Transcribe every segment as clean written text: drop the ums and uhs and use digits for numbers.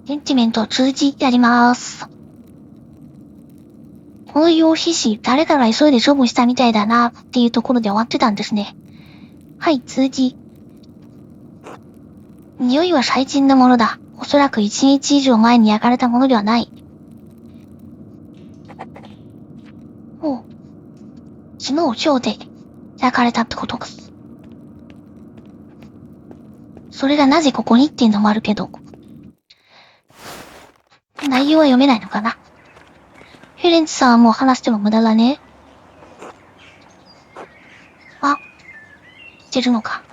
センチメント通知やります。この用紙紙、誰かが急いで処分したみたいだなっていうところで終わってたんですね。はい、通知。匂いは最近のものだ。おそらく1日以上前に焼かれたものではない。おう。昨日今日で焼かれたってことか。それがなぜここにっていうのもあるけど。内容は読めないのかな。フェレンツさんはもう話しても無駄だね。あ、してるのか。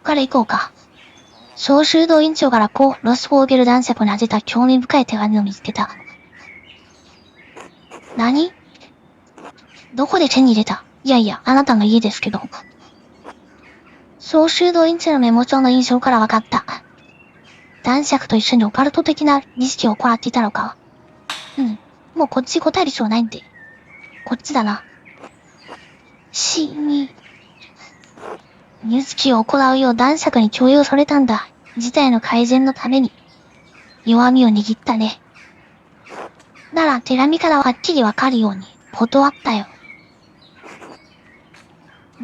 から行こうか。小修道院長からロスフォーゲル男爵に宛てた興味深い手紙を見つけた。何？どこで手に入れた？いやいや、あなたの家ですけど。小修道院長のメモ帳の印象から分かった。男爵と一緒にオカルト的な儀式を行っていたのか。もうこっち答える必要ないんで。こっちだな。儀式を行うよう男爵に強要されたんだ。事態の改善のために。弱みを握ったね。なら手紙からはっきりわかるように断ったよ。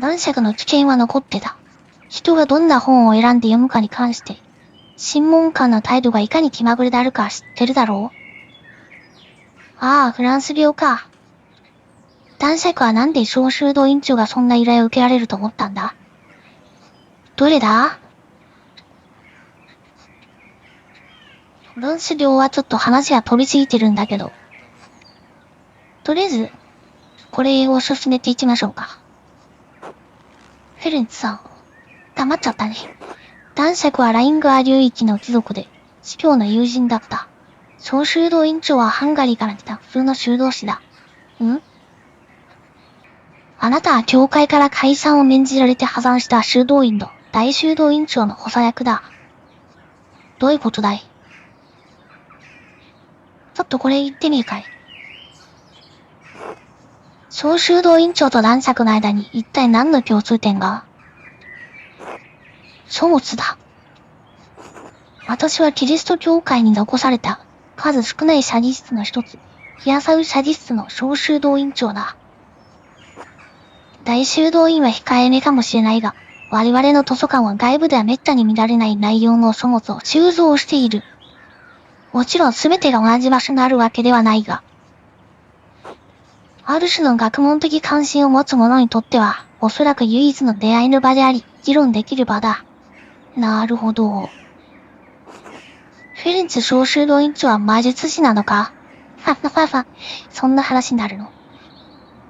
男爵の知見は残ってた。人がどんな本を選んで読むかに関して、審問官の態度がいかに気まぐれであるか知ってるだろう？ああ、フランス病か。男爵はなんで小修道院長がそんな依頼を受けられると思ったんだ？どれだ？フランス病はちょっと話が飛びすぎてるんだけど。とりあえず、これを進めていきましょうか。フェレンツさん、黙っちゃったね。男爵はラインガー流域の貴族で、司教の友人だった。小修道院長はハンガリーから来た普通の修道士だ。あなたは教会から解散を免じられて破産した修道院の大修道院長の補佐役だ。どういうことだい？ちょっとこれ言ってみるかい？小修道院長と男爵の間に一体何の共通点が？書物だ。私はキリスト教会に残された数少ない写実室の一つ、ヒアサウ写実室の小修道院長だ。大修道院は控えめかもしれないが、我々の図書館は外部では滅多に見られない内容の書物を収蔵している。もちろん全てが同じ場所にあるわけではないが、ある種の学問的関心を持つ者にとっては、おそらく唯一の出会いの場であり、議論できる場だ。なるほど。フェレンツ小修道院長は魔術師なのか？そんな話になるの？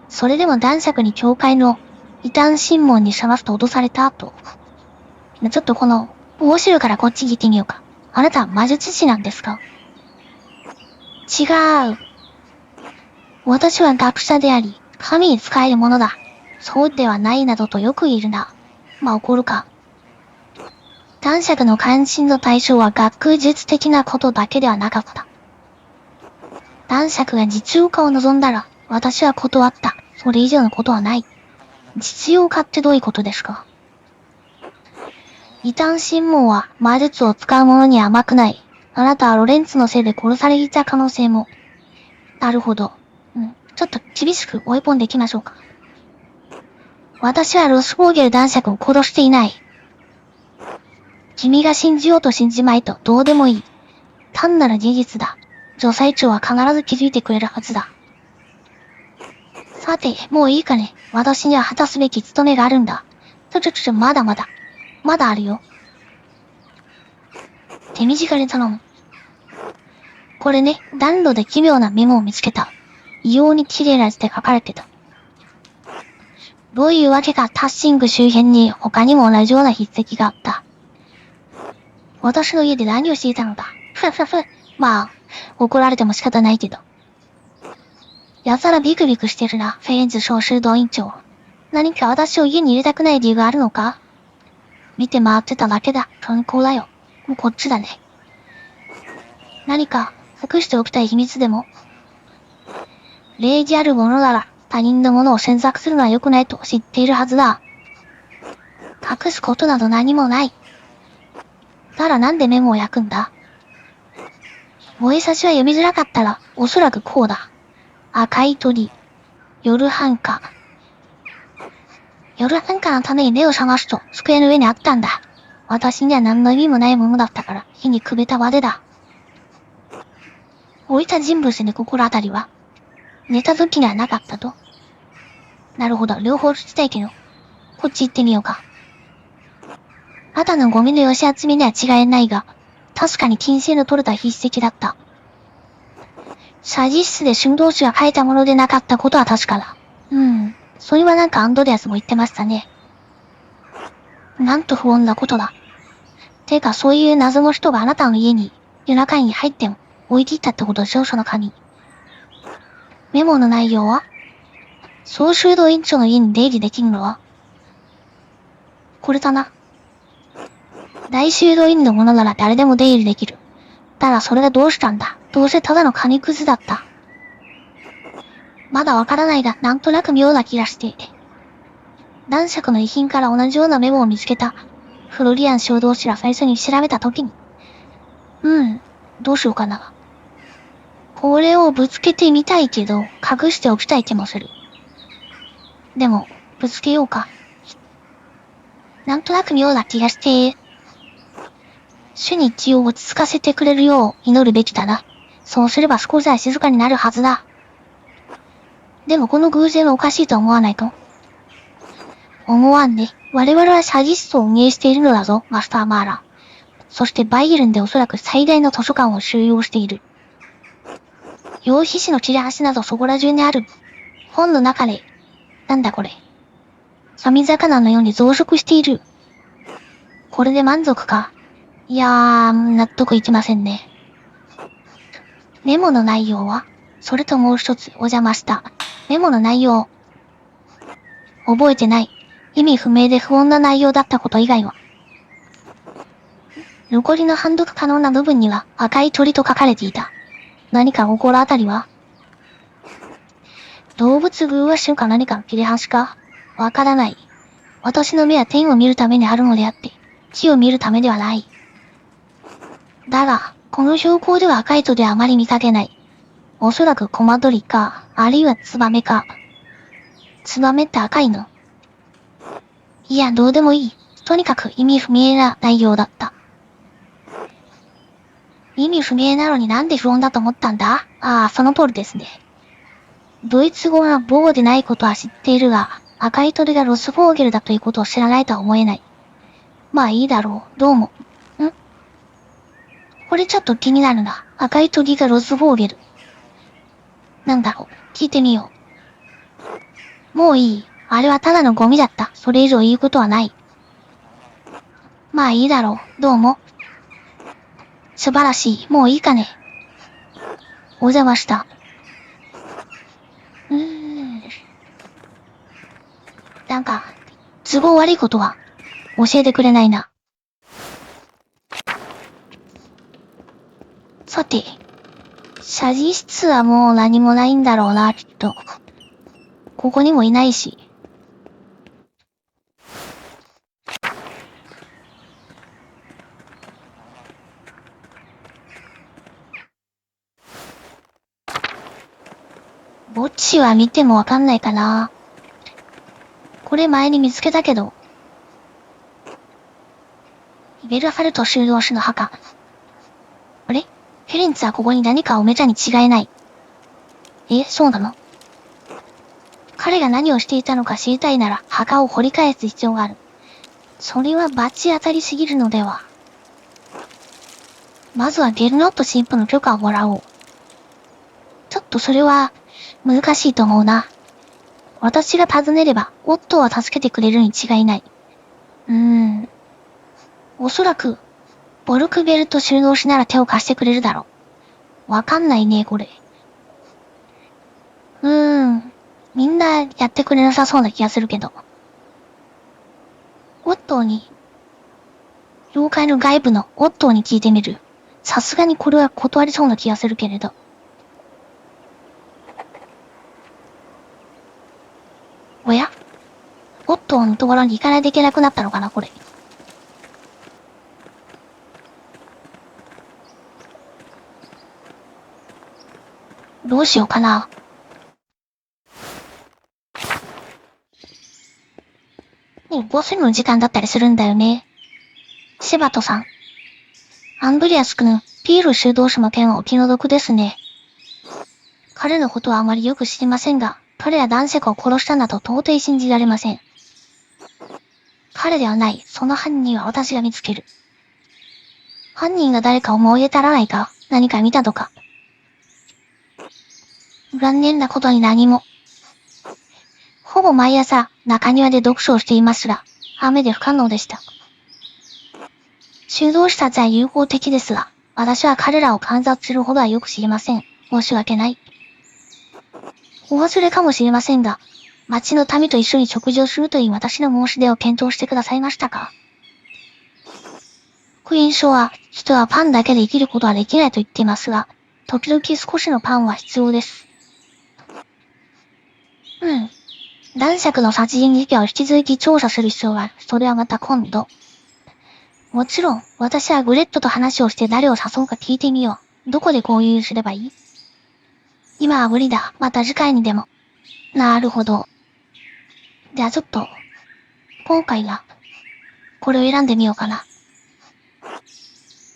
それでも男爵に教会の異端審問にさますと脅された後。ちょっと面白いからこっち聞いてみようか。あなたは魔術師なんですか？違う。私は学者であり、神に仕えるものだ。そうではないなどとよく言えるな。怒るか。男爵の関心の対象は学術的なことだけではなかった。男爵が実用化を望んだら、私は断った。それ以上のことはない。実用化ってどういうことですか？異端審問は魔術を使う者に甘くない。あなたはロレンツのせいで殺されていた可能性も。なるほど。ちょっと厳しく追い込んでいきましょうか。私はロスフォーゲル男爵を殺していない。君が信じようと信じまいとどうでもいい。単なる事実だ。女裁長は必ず気づいてくれるはずだ。さて、もういいかね。私には果たすべき務めがあるんだ。まだまだ。まだあるよ。手短に頼む。これね、暖炉で奇妙なメモを見つけた。異様に綺麗な字で書かれてた。どういうわけかタッシング周辺に他にも同じような筆跡があった。私の家で何をしていたのだ。怒られても仕方ないけど。やたらビクビクしてるな、フェレンツ小修道院長。何か私を家に入れたくない理由があるのか？見て回ってただけだ。観光だよ。もうこっちだね。何か隠しておきたい秘密でも？礼儀あるものなら他人のものを詮索するのは良くないと知っているはずだ。隠すことなど何もない。ならなんでメモを焼くんだ？燃えさしは読みづらかったら、おそらくこうだ。赤い鳥。夜半夏。夜半夏のために目を覚ますと、机の上にあったんだ。私には何の意味もないものだったから、火にくべたまでだ。置いた人物に心当たりは、寝た時にはなかったと。なるほど、両方聞きたいけど、こっち行ってみようか。ただのゴミの寄せ集めには違いないが、確かに金星の取れた筆跡だった。写実室で春同士が書いたものでなかったことは確かだ。それはなんかアンドレアスも言ってましたね。なんと不穏なことだ。てかそういう謎の人があなたの家に夜中に入っても置いていったってことでしょ、その紙。メモの内容は総修道院長の家に出入りできるのはこれだな。大修道院のものなら誰でも出入りできる。ただそれがどうしたんだ。どうせただの紙くずだった。まだわからないが、なんとなく妙な気がしていて。男爵の遺品から同じようなメモを見つけた。フロリアン修道士が最初に調べた時に。どうしようかな。これをぶつけてみたいけど、隠しておきたい気もする。でも、ぶつけようか。なんとなく妙な気がして、主に気を落ち着かせてくれるよう祈るべきだな。そうすれば少しは静かになるはずだ。でもこの偶然はおかしいと思わないか？思わんね。我々は詐欺室を運営しているのだぞ、マスター・マーラ。そしてバイエルンでおそらく最大の図書館を収容している。用紙紙の切れ端などそこら中にある。本の中で、なんだこれ。紙魚のように増殖している。これで満足か？いやー、納得いきませんね。メモの内容はそれともう一つお邪魔した。メモの内容。覚えてない。意味不明で不穏な内容だったこと以外は。残りの判読可能な部分には赤い鳥と書かれていた。何か心当たりは？動物偶話種か何かの切れ端か？わからない。私の目は天を見るためにあるのであって、地を見るためではない。だが、この標高では赤い鳥はあまり見かけない。おそらくコマドリか、あるいはツバメか。ツバメって赤いの？いや、どうでもいい。とにかく意味不明な内容だった。意味不明なのになんで不穏だと思ったんだ？ああ、その通りですね。ドイツ語が母でないことは知っているが、赤い鳥がロスフォーゲルだということを知らないとは思えない。まあいいだろう、どうも。これちょっと気になるな。赤い鳥がロスフォーゲル。なんだろう、聞いてみよう。もういい。あれはただのゴミだった。それ以上言うことはない。まあいいだろう、どうも。素晴らしい。もういいかね。お邪魔した。なんか、都合悪いことは、教えてくれないな。さて、写実室はもう何もないんだろうな、きっと。ここにもいないし。ぼっちは見てもわかんないかな。これ前に見つけたけど。イベルハルト修道士の墓。あれ？ヘレンツはここに何かを埋めたに違いない。そうなの？彼が何をしていたのか知りたいなら墓を掘り返す必要がある。それは罰当たりすぎるのでは。まずはベルノット神父の許可をもらおう。ちょっとそれは難しいと思うな。私が尋ねれば、オットーは助けてくれるに違いない。おそらく、ボルクベルト修道士なら手を貸してくれるだろう。わかんないね、これ。みんなやってくれなさそうな気がするけど。オットーに、妖怪の外部のオットーに聞いてみる。さすがにこれは断りそうな気がするけれど。おや？オットーのところに行かないといけなくなったのかな、これ。どうしようかな。ね、ボスの時間だったりするんだよね。シバトさん。アンドリアス君、ピール修道士の件はお気の毒ですね。彼のことはあまりよく知りませんが、彼は男爵を殺したなど到底信じられません。彼ではない、その犯人は私が見つける。犯人が誰か思い当たらないか、何か見たとか。残念なことに何も。ほぼ毎朝、中庭で読書をしていますが、雨で不可能でした。修道士たちは友好的ですが、私は彼らを観察するほどはよく知りません。申し訳ない。お忘れかもしれませんが、町の民と一緒に食事をするという私の申し出を検討してくださいましたか？福音書は、人はパンだけで生きることはできないと言っていますが、時々少しのパンは必要です。男爵の殺人事件を引き続き調査する必要がある。それはまた今度。もちろん、私はグレットと話をして誰を誘うか聞いてみよう。どこで合流すればいい？今は無理だ。また次回にでも。なるほど。じゃあちょっと、今回は、これを選んでみようかな。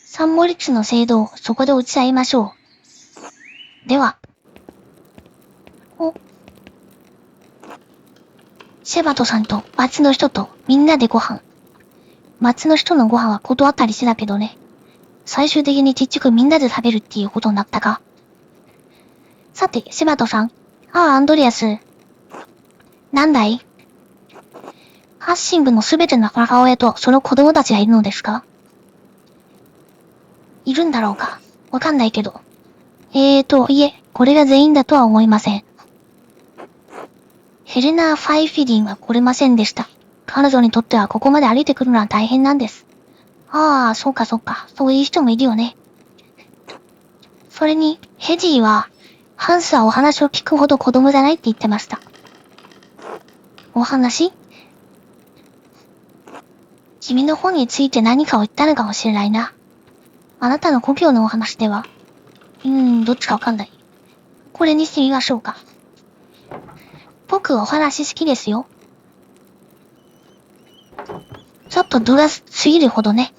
サンモリッツの聖堂をそこで打ち合いましょう。では。シェバトさんと町の人とみんなでご飯。町の人のご飯は断ったりしてたけどね。最終的に結局みんなで食べるっていうことになったか。さて、シェバトさん。アンドリアス。なんだい？ハッシングのすべての母親とその子供たちがいるのですか？いるんだろうか。わかんないけど。いえ、これが全員だとは思いません。ヘレナー・ファイフィディンは来れませんでした。彼女にとってはここまで歩いてくるのは大変なんです。そうか。そういう人もいるよね。それに、ヘジーは、ハンスはお話を聞くほど子供じゃないって言ってました。お話？君の本について何かを言ったのかもしれないな。あなたの故郷のお話では。どっちかわかんない。これにしてみましょうか。僕お話好きですよ。ちょっと度が過ぎるほどね。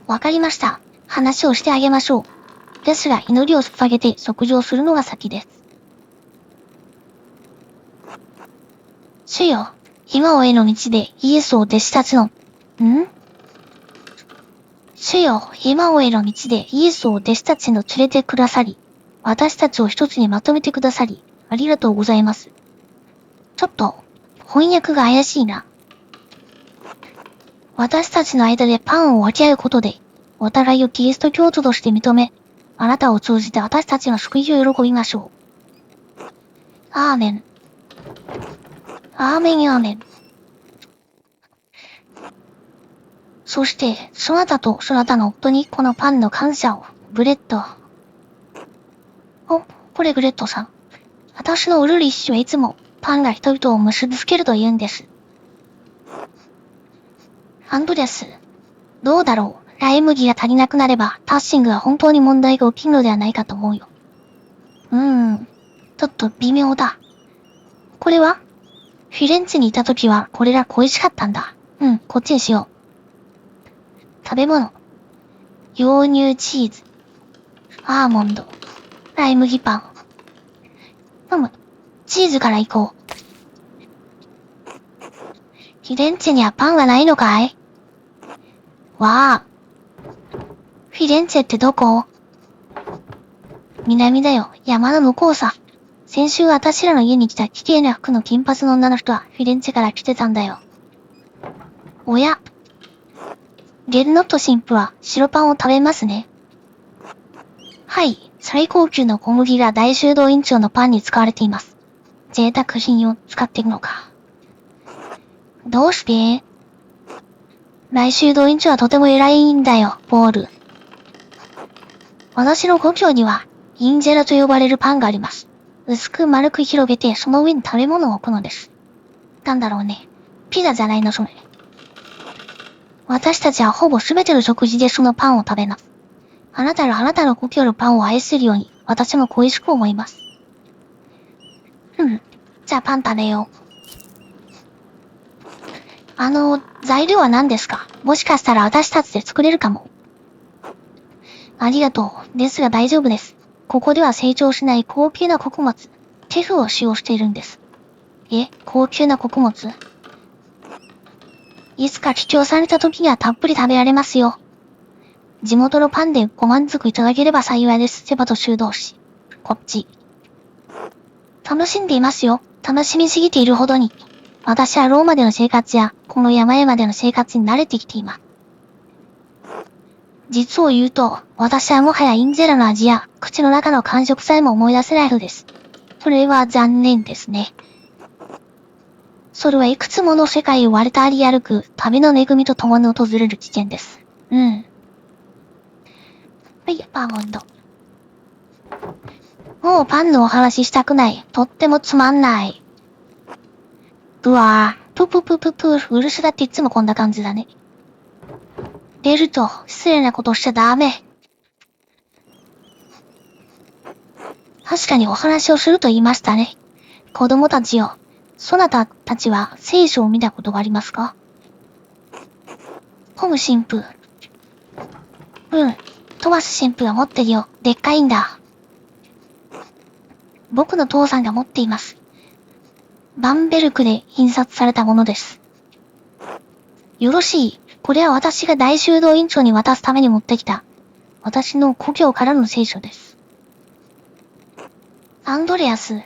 わかりました。話をしてあげましょう。ですが祈りを捧げて食事をするのが先です。主よ、今をへの道でイエスを弟子たちの、主よ、今をへの道でイエスを弟子たちの連れてくださり、私たちを一つにまとめてくださり、ありがとうございます。ちょっと、翻訳が怪しいな。私たちの間でパンを分け合うことで、お互いをキリスト教徒として認め、あなたを通じて私たちの救いを喜びましょう。アーメン。アーメン。そして、そなたとそなたの夫にこのパンの感謝を、ブレッド。これグレットさん。私のウルリッシュはいつも、パンが人々を結びつけると言うんです。アンドレス。どうだろう。ライ麦が足りなくなれば、タッシングは本当に問題が起きるのではないかと思うよ。ちょっと微妙だ。これは？フィレンツェにいた時はこれが恋しかったんだ。こっちにしよう。食べ物。羊乳チーズ。アーモンド。ライ麦パン。チーズから行こう。フィレンツェにはパンはないのかい？わあ。フィレンツェってどこ？南だよ。山の向こうさ。先週私らの家に来た綺麗な服の金髪の女の人はフィレンツェから来てたんだよ。おや。ゲルノット神父は白パンを食べますね。はい。最高級の小麦が大修道院長のパンに使われています。贅沢品を使っているのか。どうして？大修道院長はとても偉いんだよ、ポール。私の故郷には、インジェラと呼ばれるパンがあります。薄く丸く広げて、その上に食べ物を置くのです。なんだろうね。ピザじゃないの、それ。私たちはほぼすべての食事でそのパンを食べます。あなたの故郷のパンを愛するように、私も恋しく思います。じゃあパン食べよう。材料は何ですか？もしかしたら私たちで作れるかも。ありがとう。ですが大丈夫です。ここでは成長しない高級な穀物、テフを使用しているんです。高級な穀物？いつか帰郷された時にはたっぷり食べられますよ。地元のパンでご満足いただければ幸いです。セバと修道士。こっち。楽しんでいますよ。楽しみすぎているほどに。私はローマでの生活や、この山々での生活に慣れてきています。実を言うと、私はもはやインゼラの味や、口の中の感触さえも思い出せないのです。それは残念ですね。それはいくつもの世界を割りたり歩く、旅の恵みと共に訪れる危険です。はい、パン温度。もうパンのお話したくない。とってもつまんない。うわぁ、プうるさだっていつもこんな感じだね。ベルト、失礼なことしちゃダメ。確かにお話をすると言いましたね。子供たちよ。そなたたちは聖書を見たことがありますか？ホム神父。トマス神父が持ってるよ。でっかいんだ。僕の父さんが持っています。バンベルクで印刷されたものです。よろしい。これは私が大修道院長に渡すために持ってきた。私の故郷からの聖書です。アンドレアス、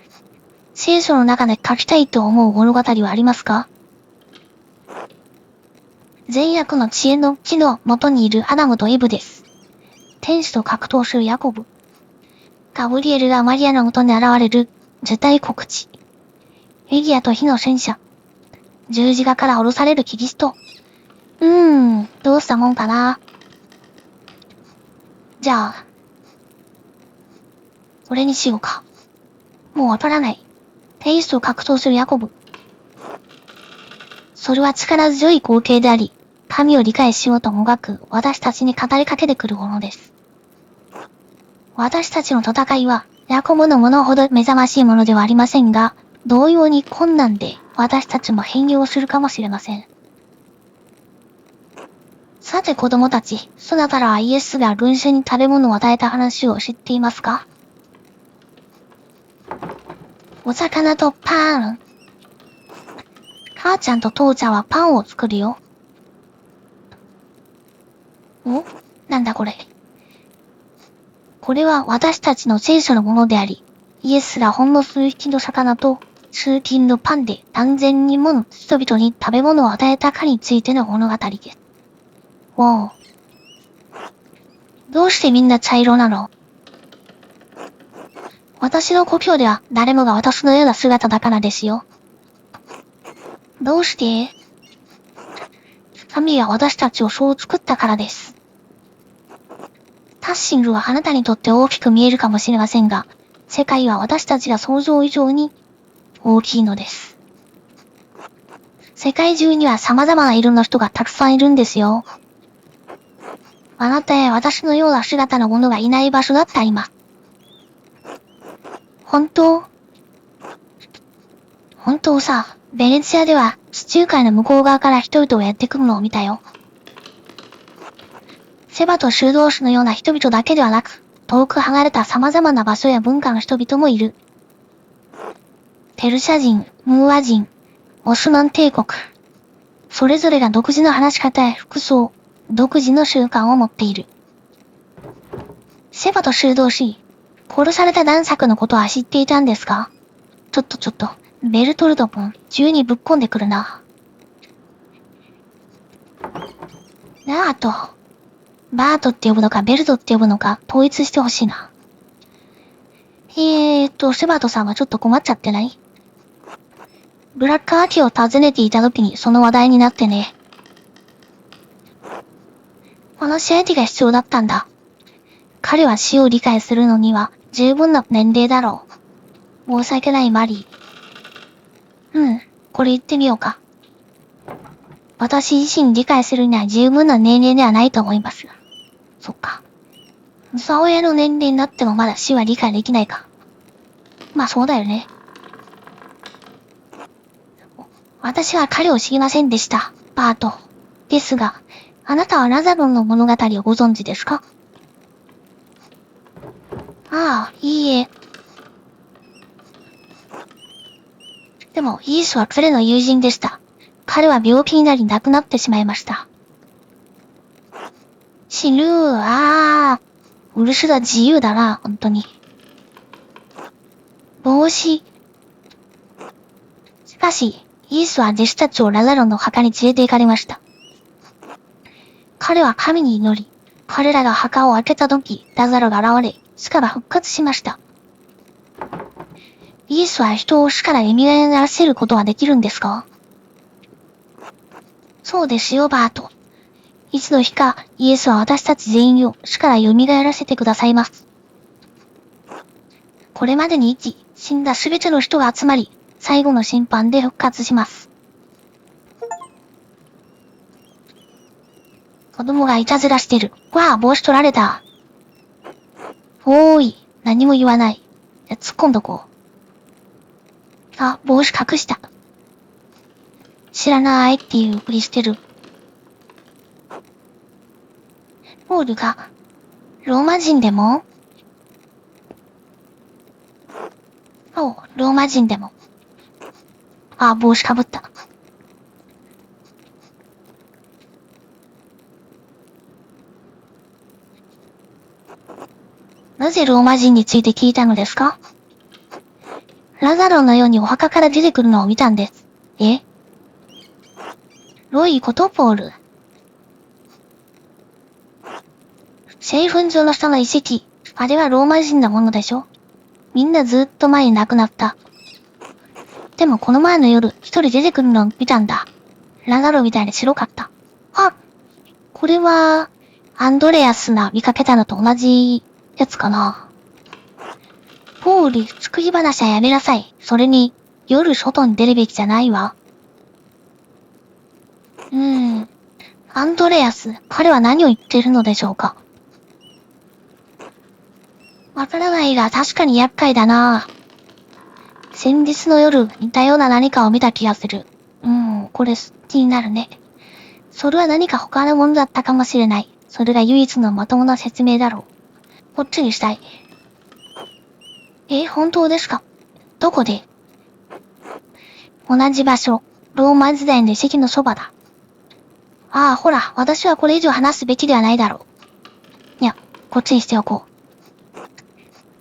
聖書の中で書きたいと思う物語はありますか？善悪の知恵の木の元にいるアダムとイブです。天使と格闘するヤコブ。ガブリエルがマリアの元に現れる受胎告知。エリアと火の戦車。十字架から降ろされるキリスト。どうしたもんかな。じゃあ、これにしようか。もうわからない。天使と格闘するヤコブ。それは力強い光景であり、神を理解しようともがく私たちに語りかけてくるものです。私たちの戦いは、ヤコブのものほど目覚ましいものではありませんが、同様に困難で私たちも変容するかもしれません。さて子供たち、そなたらはイエスが群衆に食べ物を与えた話を知っていますか？お魚とパン。母ちゃんと父ちゃんはパンを作るよ。なんだこれ。これは私たちの聖書のものであり、イエスがほんの数匹の魚と数斤のパンで何千人もの人々に食べ物を与えたかについての物語です。どうしてみんな茶色なの？私の故郷では誰もが私のような姿だからですよ。どうして？神は私たちをそう作ったからです。タッシングはあなたにとって大きく見えるかもしれませんが、世界は私たちが想像以上に大きいのです。世界中には様々な色の人がたくさんいるんですよ。あなたや私のような姿の者がいない場所だった今。本当さ、ベネツィアでは地中海の向こう側から人々がやってくるのを見たよ。セバと修道士のような人々だけではなく、遠く離れた様々な場所や文化の人々もいる。ペルシャ人、ムーア人、オスマン帝国。それぞれが独自の話し方や服装、独自の習慣を持っている。セバと修道士、殺された男爵のことは知っていたんですか？ちょっと、ベルトルド君、急にぶっこんでくるな。バートって呼ぶのかベルトって呼ぶのか統一してほしいな。セバトさんはちょっと困っちゃってない？ブラックアーキを訪ねていた時にその話題になってね。話し相手が必要だったんだ。彼は死を理解するのには十分な年齢だろう。申し訳ないマリー。これ言ってみようか。私自身理解するには十分な年齢ではないと思います。そっか。母親の年齢になってもまだ死は理解できないか。まあそうだよね。私は彼を知りませんでした、バート。ですが、あなたはラザロンの物語をご存知ですか？ああ、いいえ。でも、イエスは彼の友人でした。彼は病気になり亡くなってしまいました。死ぬウルシュだ、自由だな、本当に。帽子。しかし、イエスは弟子たちをラザロンの墓に連れて行かれました。彼は神に祈り、彼らが墓を開けた時、ラザロが現れ、死から復活しました。イエスは人を死から蘇らせることはできるんですか？そうですよ、バート。いつの日か、イエスは私たち全員を死から蘇らせてくださいます。これまでに死んだすべての人が集まり、最後の審判で復活します。子供がいたずらしてる。わあ、帽子取られた。おーい、何も言わない。じゃ、突っ込んどこう。あ、帽子隠した。知らないっていうふりしてる。ポールが、ローマ人でも？おう、ローマ人でも。あ、帽子かぶった。なぜローマ人について聞いたのですか？ラザロンのようにお墓から出てくるのを見たんです。え？どういうことポール？製粉所の下の遺跡、あれはローマ人のものでしょ？みんなずっと前に亡くなった。でもこの前の夜、一人出てくるのを見たんだ。ラザロみたいに白かった。あ、これは、アンドレアスが見かけたのと同じやつかな。ポール、作り話はやめなさい。それに、夜外に出るべきじゃないわ。アンドレアス、彼は何を言っているのでしょうか。わからないが確かに厄介だな。先日の夜、似たような何かを見た気がする。これ気になるね。それは何か他のものだったかもしれない。それが唯一のまともな説明だろう。こっちにしたい。本当ですか？どこで？同じ場所。ローマ時代の遺跡のそばだ。ああ、ほら、私はこれ以上話すべきではないだろう。いや、こっちにしておこう。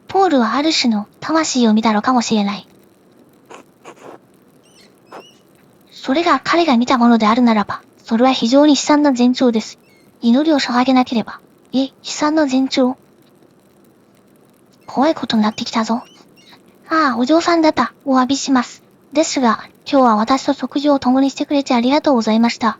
ポールはある種の魂を見たのかもしれない。それが彼が見たものであるならば、それは非常に悲惨な前兆です。祈りを捧げなければ。悲惨な前兆？怖いことになってきたぞ。ああ、お嬢さんだった。お詫びします。ですが、今日は私と食事を共にしてくれてありがとうございました。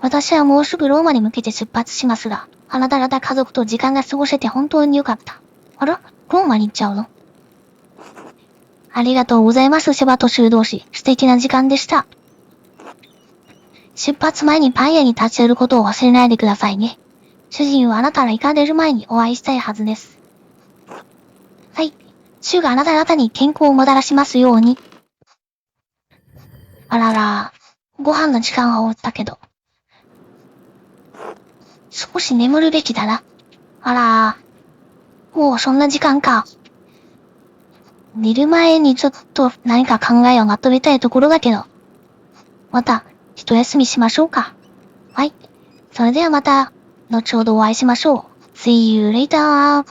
私はもうすぐローマに向けて出発しますが、あなた方家族と時間が過ごせて本当に良かった。あら？ローマに行っちゃうの？ありがとうございます、セバと修道士。素敵な時間でした。出発前にパン屋に立ち寄ることを忘れないでくださいね。主人はあなたが行かれる前にお会いしたいはずです。はい。主があなた方に健康をもたらしますように。あらら、ご飯の時間は終わったけど。少し眠るべきだな。あら、もうそんな時間か。寝る前にちょっと何か考えをまとめたいところだけど。また、一休みしましょうか。はい。それではまた、後ほどお会いしましょう。See you later!